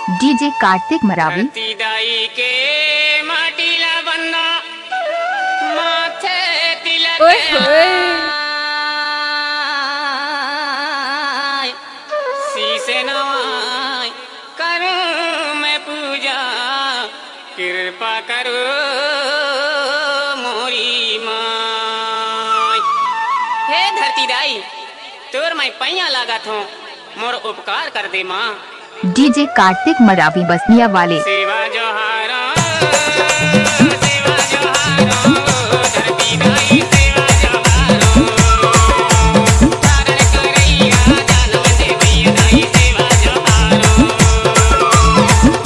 DJ Kartik Maravi. दाई के माटीला बंदा माथे तिलक शीशे नवाय करूं मैं पूजा कृपा करो मोरी माय। हे धरती दाई तोर मैं पैया लागत हूँ मोर उपकार कर दे माँ। डीजे कार्तिक मरावी बसनिया वाले। सेवा जोहारो सेवा जोहारो धरती दाई सेवा जोहारो धारण करैया जानव देवैया दाई सेवा जोहारो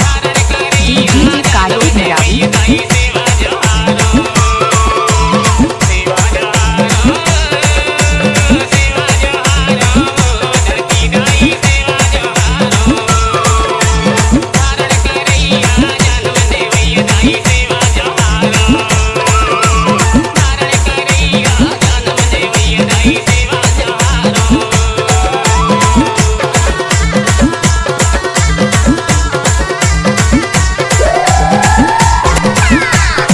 धारण करैया डीजे कार्तिक मरावी। दाई सेवा जोहारो सेवा जोहारो सेवा जोहारो धरती दाई सेवा जोहारो धारण करैया जानव देवैया दाई सेवा जोहारो धारण करैया जानव देवैया दाई सेवा जोहारो।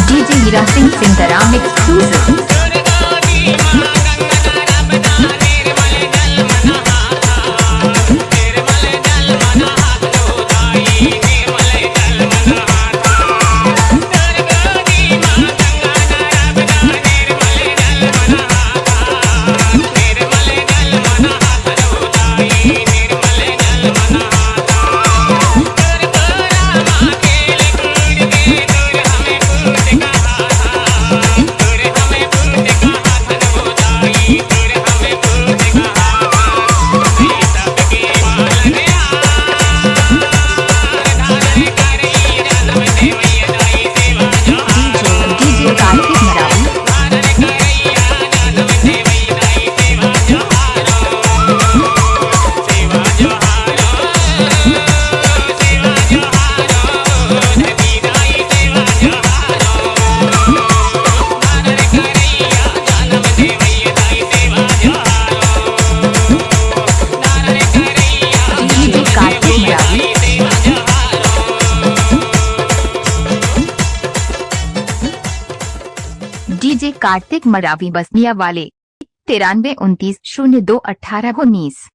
DJ Hira Singh सिंगराम exclusive. दुर्गा दी मां गंगा रबना निर्मल जल मन हाथा निर्मल जल मन हाथ लो दाई निर्मल जल मन हाथा दुर्गा दी मां गंगा रबना निर्मल जल मन हाथा निर्मल जल मन हाथ लो दाई निर्मल जल मन हाथा दुर्गा रामा खेल कूद के दूर हमें पूत कहा दूर हमें पूत कहा धनो दाई दूर हमें पूत कहा सबके पालन धारण करी जन्म देवैया दाई सेवा जोहारो डीजे कार्तिक मरावी। धारण करैया जन्म देवैया दाई सेवा जोहारो सेवा जोहारो सेवा जोहारो धरती दाई सेवा जोहारो धारण करैया जन्म देवैया दाई सेवा जोहारो धारण करैया डीजे कार्तिक मरावी। दाई सेवा जोहारो। डीजे कार्तिक मरावी बसनिया वाले। 93 29 02 18 19।